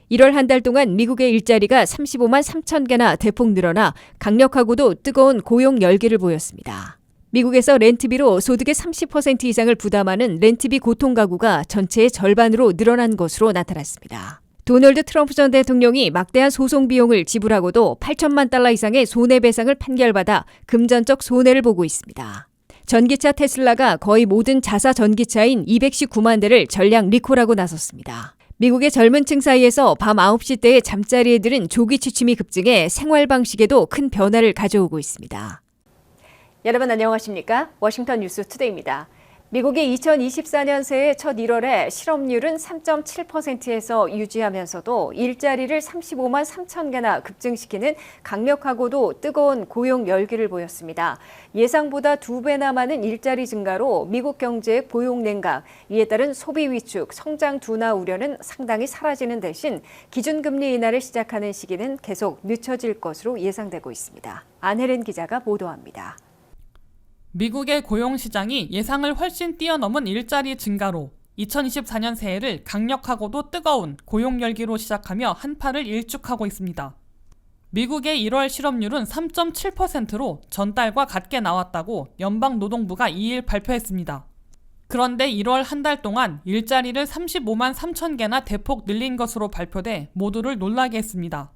(1월) 한 달 동안 미국의 일자리가 35만 3천 개나 대폭 늘어나 강력하고도 뜨거운 고용 열기를 보였습니다. 미국에서 렌트비로 소득의 30% 이상을 부담하는 렌트비 고통 가구가 전체의 절반으로 늘어난 것으로 나타났습니다. 도널드 트럼프 전 대통령이 막대한 소송 비용을 지불하고도 8천만 달러 이상의 손해배상을 판결받아 금전적 손해를 보고 있습니다. 전기차 테슬라가 거의 모든 자사 전기차인 219만 대를 전량 리콜하고 나섰습니다. 미국의 젊은 층 사이에서 밤 9시 때의 잠자리에 들은 조기 취침이 급증해 생활 방식에도 큰 변화를 가져오고 있습니다. 여러분 안녕하십니까? 워싱턴 뉴스 투데이입니다. 미국이 2024년 새해 첫 1월에 실업률은 3.7%에서 유지하면서도 일자리를 35만 3천 개나 급증시키는 강력하고도 뜨거운 고용 열기를 보였습니다. 예상보다 2배나 많은 일자리 증가로 미국 경제의 고용 냉각, 이에 따른 소비 위축, 성장 둔화 우려는 상당히 사라지는 대신 기준금리 인하를 시작하는 시기는 계속 늦춰질 것으로 예상되고 있습니다. 안혜린 기자가 보도합니다. 미국의 고용시장이 예상을 훨씬 뛰어넘은 일자리 증가로 2024년 새해를 강력하고도 뜨거운 고용 열기로 시작하며 한파를 일축하고 있습니다. 미국의 1월 실업률은 3.7%로 전달과 같게 나왔다고 연방노동부가 2일 발표했습니다. 그런데 1월 한 달 동안 일자리를 35만 3천 개나 대폭 늘린 것으로 발표돼 모두를 놀라게 했습니다.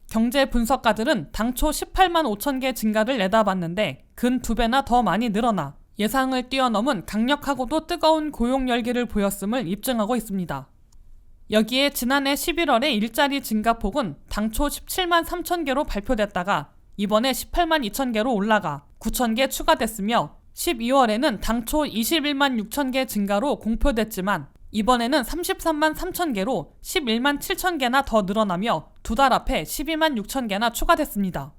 경제 분석가들은 당초 18만 5천 개 증가를 내다봤는데 근 2배나 더 많이 늘어나 예상을 뛰어넘은 강력하고도 뜨거운 고용 열기를 보였음을 입증하고 있습니다. 여기에 지난해 11월의 일자리 증가폭은 당초 17만 3천 개로 발표됐다가 이번에 18만 2천 개로 올라가 9천 개 추가됐으며 12월에는 당초 21만 6천 개 증가로 공표됐지만 이번에는 33만 3천 개로 11만 7천 개나 더 늘어나며 2달 앞에 12만 6천 개나 추가됐습니다.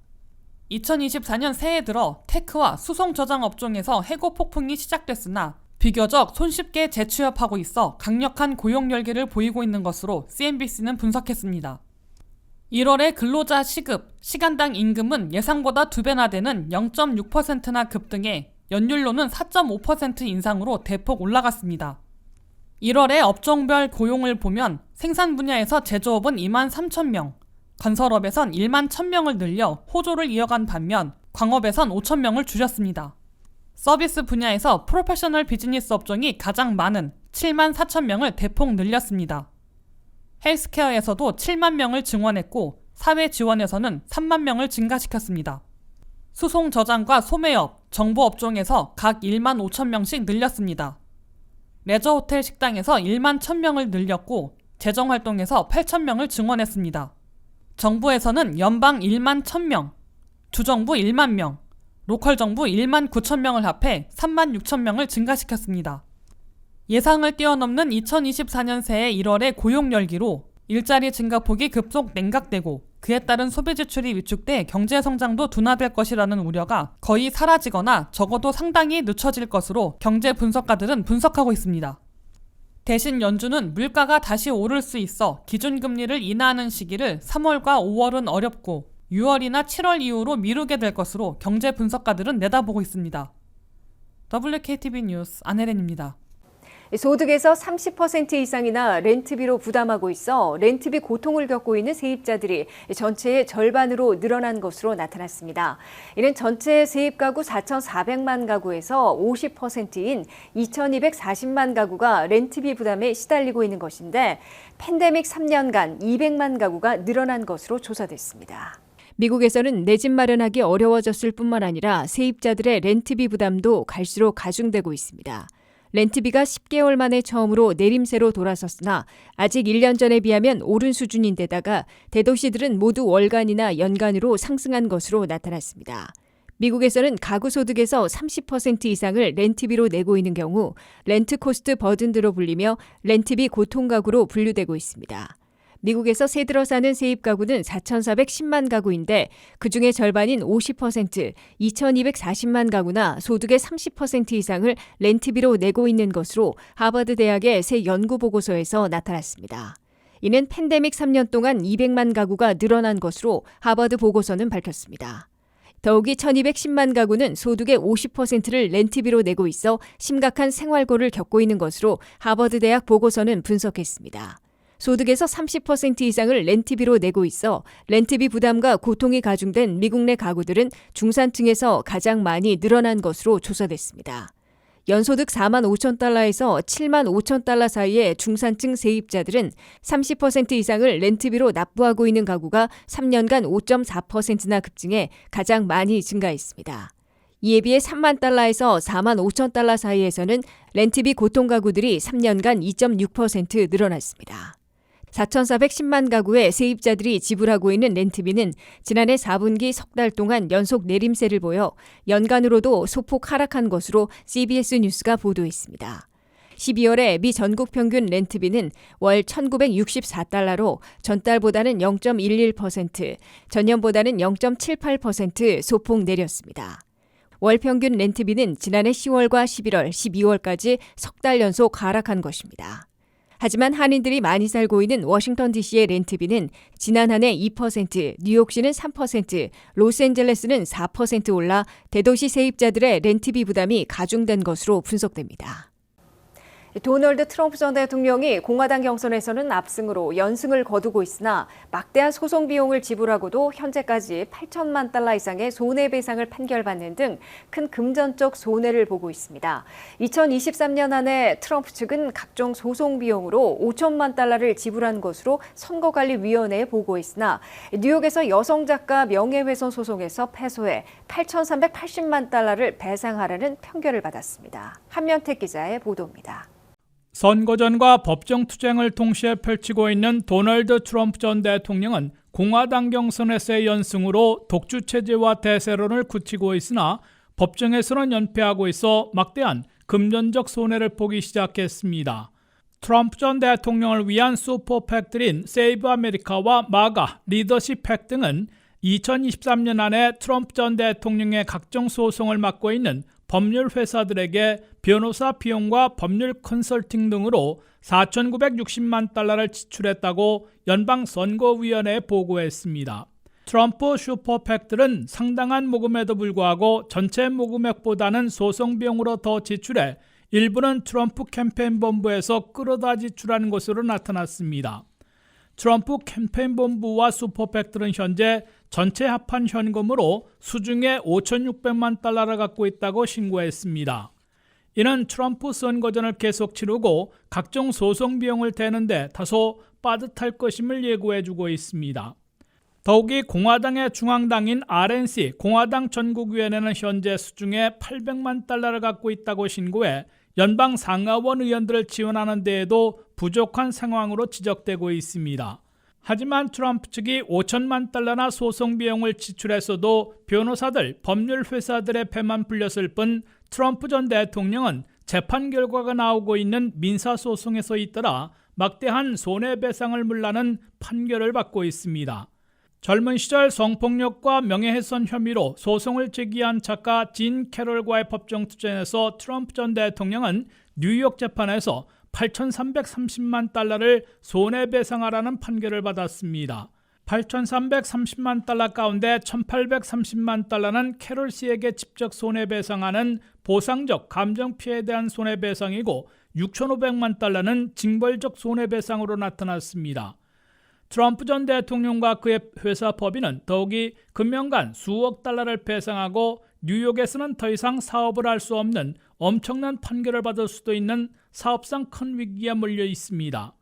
2024년 새해 들어 테크와 수송 저장 업종에서 해고 폭풍이 시작됐으나 비교적 손쉽게 재취업하고 있어 강력한 고용 열기를 보이고 있는 것으로 CNBC는 분석했습니다. 1월의 근로자 시급, 시간당 임금은 예상보다 2배나 되는 0.6%나 급등해 연율로는 4.5% 인상으로 대폭 올라갔습니다. 1월의 업종별 고용을 보면 생산 분야에서 제조업은 2만 3천 명, 건설업에선 1만 1,000명을 늘려 호조를 이어간 반면 광업에선 5천 명을 줄였습니다. 서비스 분야에서 프로페셔널 비즈니스 업종이 가장 많은 7만 4천 명을 대폭 늘렸습니다. 헬스케어에서도 7만 명을 증원했고 사회 지원에서는 3만 명을 증가시켰습니다. 수송 저장과 소매업, 정보 업종에서 각 1만 5천 명씩 늘렸습니다. 레저 호텔 식당에서 1만 1,000명을 늘렸고 재정활동에서 8천 명을 증원했습니다. 정부에서는 연방 1만 1,000명, 주정부 1만 명, 로컬 정부 1만 9천 명을 합해 3만 6천 명을 증가시켰습니다. 예상을 뛰어넘는 2024년 새해 1월의 고용 열기로 일자리 증가폭이 급속 냉각되고 그에 따른 소비 지출이 위축돼 경제 성장도 둔화될 것이라는 우려가 거의 사라지거나 적어도 상당히 늦춰질 것으로 경제 분석가들은 분석하고 있습니다. 대신 연준은 물가가 다시 오를 수 있어 기준금리를 인하하는 시기를 3월과 5월은 어렵고 6월이나 7월 이후로 미루게 될 것으로 경제 분석가들은 내다보고 있습니다. WKTV 뉴스 안혜린입니다. 소득에서 30% 이상이나 렌트비로 부담하고 있어 렌트비 고통을 겪고 있는 세입자들이 전체의 절반으로 늘어난 것으로 나타났습니다. 이는 전체 세입가구 4,400만 가구에서 50%인 2,240만 가구가 렌트비 부담에 시달리고 있는 것인데 팬데믹 3년간 200만 가구가 늘어난 것으로 조사됐습니다. 미국에서는 내 집 마련하기 어려워졌을 뿐만 아니라 세입자들의 렌트비 부담도 갈수록 가중되고 있습니다. 렌트비가 10개월 만에 처음으로 내림세로 돌아섰으나 아직 1년 전에 비하면 오른 수준인데다가 대도시들은 모두 월간이나 연간으로 상승한 것으로 나타났습니다. 미국에서는 가구 소득에서 30% 이상을 렌트비로 내고 있는 경우 렌트 코스트 버든드로 불리며 렌트비 고통 가구로 분류되고 있습니다. 미국에서 새 들어 사는 세입 가구는 4,410만 가구인데 그중에 절반인 50%, 2,240만 가구나 소득의 30% 이상을 렌트비로 내고 있는 것으로 하버드 대학의 새 연구 보고서에서 나타났습니다. 이는 팬데믹 3년 동안 200만 가구가 늘어난 것으로 하버드 보고서는 밝혔습니다. 더욱이 1,210만 가구는 소득의 50%를 렌트비로 내고 있어 심각한 생활고를 겪고 있는 것으로 하버드 대학 보고서는 분석했습니다. 소득에서 30% 이상을 렌트비로 내고 있어 렌트비 부담과 고통이 가중된 미국 내 가구들은 중산층에서 가장 많이 늘어난 것으로 조사됐습니다. 연소득 4만 5천 달러에서 7만 5천 달러 사이의 중산층 세입자들은 30% 이상을 렌트비로 납부하고 있는 가구가 3년간 5.4%나 급증해 가장 많이 증가했습니다. 이에 비해 3만 달러에서 4만 5천 달러 사이에서는 렌트비 고통 가구들이 3년간 2.6% 늘어났습니다. 4,410만 가구의 세입자들이 지불하고 있는 렌트비는 지난해 4분기 석 달 동안 연속 내림세를 보여 연간으로도 소폭 하락한 것으로 CBS 뉴스가 보도했습니다. 12월에 미 전국 평균 렌트비는 월 1,964달러로 전달보다는 0.11%, 전년보다는 0.78% 소폭 내렸습니다. 월 평균 렌트비는 지난해 10월과 11월, 12월까지 석 달 연속 하락한 것입니다. 하지만 한인들이 많이 살고 있는 워싱턴 DC의 렌트비는 지난 한 해 2%, 뉴욕시는 3%, 로스앤젤레스는 4% 올라 대도시 세입자들의 렌트비 부담이 가중된 것으로 분석됩니다. 도널드 트럼프 전 대통령이 공화당 경선에서는 압승으로 연승을 거두고 있으나 막대한 소송 비용을 지불하고도 현재까지 8천만 달러 이상의 손해배상을 판결받는 등 큰 금전적 손해를 보고 있습니다. 2023년 한 해 트럼프 측은 각종 소송 비용으로 5천만 달러를 지불한 것으로 선거관리위원회에 보고했으나 뉴욕에서 여성 작가 명예훼손 소송에서 패소해 8,380만 달러를 배상하라는 판결을 받았습니다. 한면택 기자의 보도입니다. 선거전과 법정 투쟁을 동시에 펼치고 있는 도널드 트럼프 전 대통령은 공화당 경선에서의 연승으로 독주 체제와 대세론을 굳히고 있으나 법정에서는 연패하고 있어 막대한 금전적 손해를 보기 시작했습니다. 트럼프 전 대통령을 위한 슈퍼팩들인 세이브 아메리카와 마가, 리더십 팩 등은 2023년 안에 트럼프 전 대통령의 각종 소송을 맡고 있는 법률 회사들에게 변호사 비용과 법률 컨설팅 등으로 4,960만 달러를 지출했다고 연방선거위원회에 보고했습니다. 트럼프 슈퍼팩들은 상당한 모금에도 불구하고 전체 모금액보다는 소송 비용으로 더 지출해 일부는 트럼프 캠페인 본부에서 끌어다 지출하는 것으로 나타났습니다. 트럼프 캠페인 본부와 슈퍼팩들은 현재 전체 합한 현금으로 수중에 5,600만 달러를 갖고 있다고 신고했습니다. 이는 트럼프 선거전을 계속 치르고 각종 소송 비용을 대는데 다소 빠듯할 것임을 예고해주고 있습니다. 더욱이 공화당의 중앙당인 RNC 공화당 전국위원회는 현재 수중에 800만 달러를 갖고 있다고 신고해 연방 상하원 의원들을 지원하는 데에도 부족한 상황으로 지적되고 있습니다. 하지만 트럼프 측이 5천만 달러나 소송 비용을 지출했어도 변호사들, 법률 회사들의 패만 불렸을 뿐 트럼프 전 대통령은 재판 결과가 나오고 있는 민사소송에서 잇따라 막대한 손해배상을 물라는 판결을 받고 있습니다. 젊은 시절 성폭력과 명예훼손 혐의로 소송을 제기한 작가 진 캐럴과의 법정 투쟁에서 트럼프 전 대통령은 뉴욕 재판에서 8,330만 달러를 손해배상하라는 판결을 받았습니다. 8,330만 달러 가운데 1,830만 달러는 캐롤 씨에게 직접 손해배상하는 보상적 감정피해에 대한 손해배상이고 6,500만 달러는 징벌적 손해배상으로 나타났습니다. 트럼프 전 대통령과 그의 회사 법인은 더욱이 금년간 수억 달러를 배상하고 뉴욕에서는 더 이상 사업을 할 수 없는 엄청난 판결을 받을 수도 있는 사업상 큰 위기에 몰려 있습니다.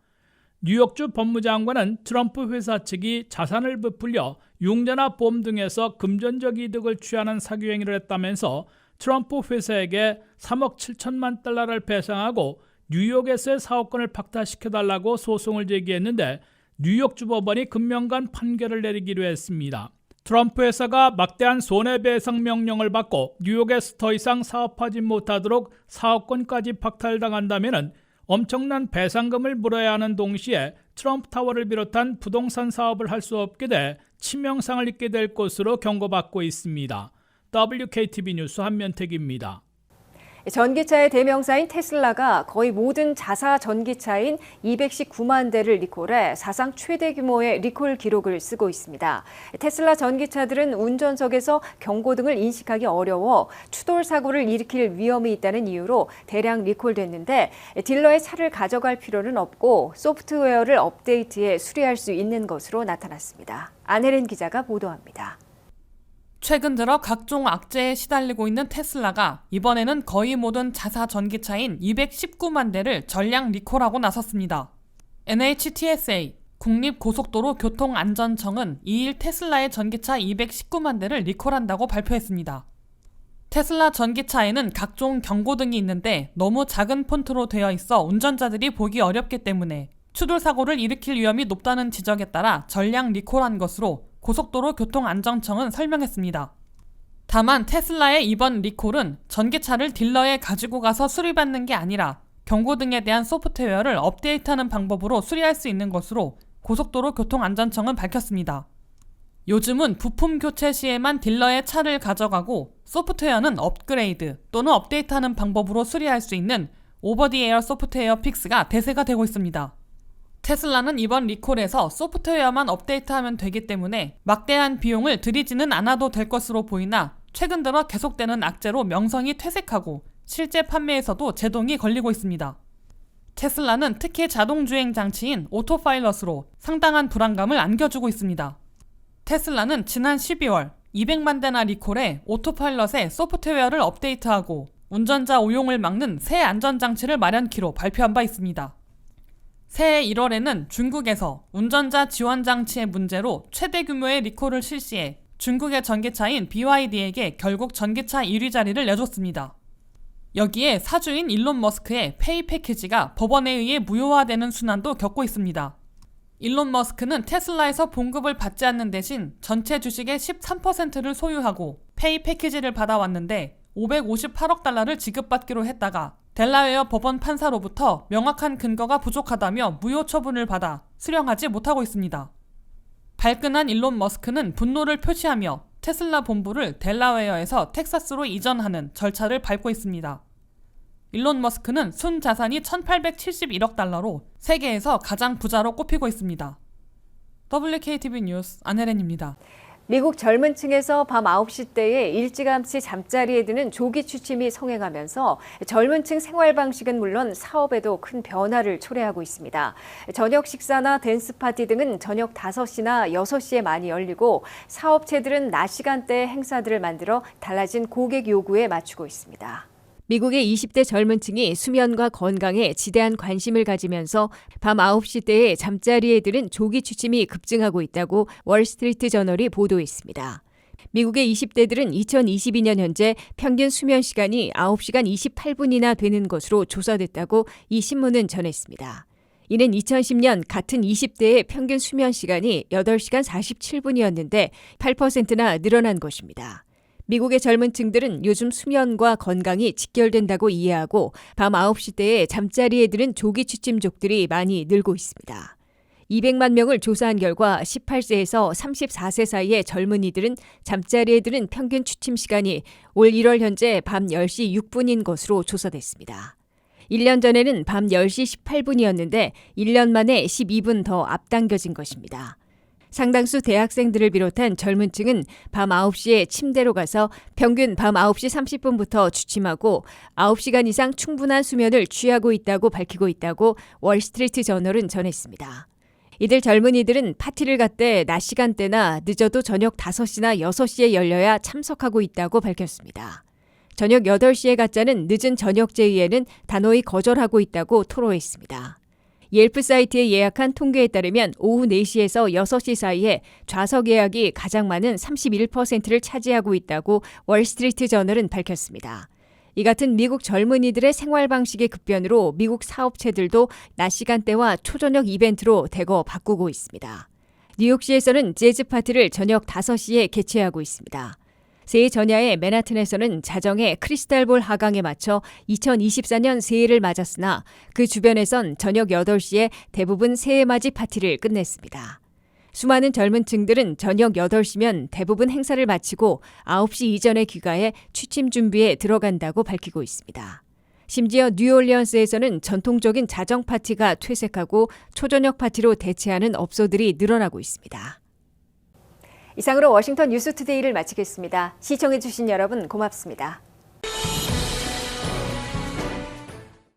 뉴욕주 법무장관은 트럼프 회사 측이 자산을 부풀려 융자나 보험 등에서 금전적 이득을 취하는 사기 행위를 했다면서 트럼프 회사에게 3억 7천만 달러를 배상하고 뉴욕에서의 사업권을 박탈시켜달라고 소송을 제기했는데 뉴욕주 법원이 금년간 판결을 내리기로 했습니다. 트럼프 회사가 막대한 손해배상 명령을 받고 뉴욕에서 더 이상 사업하지 못하도록 사업권까지 박탈당한다면 엄청난 배상금을 물어야 하는 동시에 트럼프 타워를 비롯한 부동산 사업을 할 수 없게 돼 치명상을 입게 될 것으로 경고받고 있습니다. WKTV 뉴스 한면택입니다. 전기차의 대명사인 테슬라가 거의 모든 자사 전기차인 219만 대를 리콜해 사상 최대 규모의 리콜 기록을 쓰고 있습니다. 테슬라 전기차들은 운전석에서 경고등을 인식하기 어려워 추돌 사고를 일으킬 위험이 있다는 이유로 대량 리콜됐는데 딜러의 차를 가져갈 필요는 없고 소프트웨어를 업데이트해 수리할 수 있는 것으로 나타났습니다. 안혜린 기자가 보도합니다. 최근 들어 각종 악재에 시달리고 있는 테슬라가 이번에는 거의 모든 자사 전기차인 219만 대를 전량 리콜하고 나섰습니다. NHTSA, 국립고속도로교통안전청은 2일 테슬라의 전기차 219만 대를 리콜한다고 발표했습니다. 테슬라 전기차에는 각종 경고등이 있는데 너무 작은 폰트로 되어 있어 운전자들이 보기 어렵기 때문에 추돌 사고를 일으킬 위험이 높다는 지적에 따라 전량 리콜한 것으로 고속도로교통안전청은 설명했습니다. 다만 테슬라의 이번 리콜은 전기차를 딜러에 가지고 가서 수리받는 게 아니라 경고등에 대한 소프트웨어를 업데이트하는 방법으로 수리할 수 있는 것으로 고속도로교통안전청은 밝혔습니다. 요즘은 부품 교체 시에만 딜러의 차를 가져가고 소프트웨어는 업그레이드 또는 업데이트하는 방법으로 수리할 수 있는 오버디에어 소프트웨어 픽스가 대세가 되고 있습니다. 테슬라는 이번 리콜에서 소프트웨어만 업데이트하면 되기 때문에 막대한 비용을 들이지는 않아도 될 것으로 보이나 최근 들어 계속되는 악재로 명성이 퇴색하고 실제 판매에서도 제동이 걸리고 있습니다. 테슬라는 특히 자동주행 장치인 오토파일럿으로 상당한 불안감을 안겨주고 있습니다. 테슬라는 지난 12월 200만 대나 리콜해 오토파일럿의 소프트웨어를 업데이트하고 운전자 오용을 막는 새 안전장치를 마련키로 발표한 바 있습니다. 새해 1월에는 중국에서 운전자 지원 장치의 문제로 최대 규모의 리콜을 실시해 중국의 전기차인 BYD에게 결국 전기차 1위 자리를 내줬습니다. 여기에 사주인 일론 머스크의 페이 패키지가 법원에 의해 무효화되는 순환도 겪고 있습니다. 일론 머스크는 테슬라에서 봉급을 받지 않는 대신 전체 주식의 13%를 소유하고 페이 패키지를 받아왔는데 558억 달러를 지급받기로 했다가 델라웨어 법원 판사로부터 명확한 근거가 부족하다며 무효 처분을 받아 수령하지 못하고 있습니다. 발끈한 일론 머스크는 분노를 표시하며 테슬라 본부를 델라웨어에서 텍사스로 이전하는 절차를 밟고 있습니다. 일론 머스크는 순 자산이 1,871억 달러로 세계에서 가장 부자로 꼽히고 있습니다. WKTV 뉴스 안혜린입니다. 미국 젊은 층에서 밤 9시 때에 일찌감치 잠자리에 드는 조기 취침이 성행하면서 젊은 층 생활 방식은 물론 사업에도 큰 변화를 초래하고 있습니다. 저녁 식사나 댄스 파티 등은 저녁 5시나 6시에 많이 열리고 사업체들은 낮 시간대에 행사들을 만들어 달라진 고객 요구에 맞추고 있습니다. 미국의 20대 젊은 층이 수면과 건강에 지대한 관심을 가지면서 밤 9시 때에 잠자리에 드는 조기 취침이 급증하고 있다고 월스트리트 저널이 보도했습니다. 미국의 20대들은 2022년 현재 평균 수면 시간이 9시간 28분이나 되는 것으로 조사됐다고 이 신문은 전했습니다. 이는 2010년 같은 20대의 평균 수면 시간이 8시간 47분이었는데 8%나 늘어난 것입니다. 미국의 젊은 층들은 요즘 수면과 건강이 직결된다고 이해하고 밤 9시 때에 잠자리에 드는 조기 취침족들이 많이 늘고 있습니다. 200만 명을 조사한 결과 18세에서 34세 사이의 젊은이들은 잠자리에 드는 평균 취침 시간이 올 1월 현재 밤 10시 6분인 것으로 조사됐습니다. 1년 전에는 밤 10시 18분이었는데 1년 만에 12분 더 앞당겨진 것입니다. 상당수 대학생들을 비롯한 젊은 층은 밤 9시에 침대로 가서 평균 밤 9시 30분부터 취침하고 9시간 이상 충분한 수면을 취하고 있다고 밝히고 있다고 월스트리트 저널은 전했습니다. 이들 젊은이들은 파티를 갖대 낮 시간대나 늦어도 저녁 5시나 6시에 열려야 참석하고 있다고 밝혔습니다. 저녁 8시에 갖자는 늦은 저녁 제의에는 단호히 거절하고 있다고 토로했습니다. 옐프 사이트에 예약한 통계에 따르면 오후 4시에서 6시 사이에 좌석 예약이 가장 많은 31%를 차지하고 있다고 월스트리트 저널은 밝혔습니다. 이 같은 미국 젊은이들의 생활 방식의 급변으로 미국 사업체들도 낮 시간대와 초저녁 이벤트로 대거 바꾸고 있습니다. 뉴욕시에서는 재즈 파티를 저녁 5시에 개최하고 있습니다. 새해 전야에 맨하튼에서는 자정에 크리스탈볼 하강에 맞춰 2024년 새해를 맞았으나 그 주변에선 저녁 8시에 대부분 새해 맞이 파티를 끝냈습니다. 수많은 젊은 층들은 저녁 8시면 대부분 행사를 마치고 9시 이전에 귀가해 취침 준비에 들어간다고 밝히고 있습니다. 심지어 뉴올리언스에서는 전통적인 자정 파티가 퇴색하고 초저녁 파티로 대체하는 업소들이 늘어나고 있습니다. 이상으로 워싱턴 뉴스투데이를 마치겠습니다. 시청해주신 여러분 고맙습니다.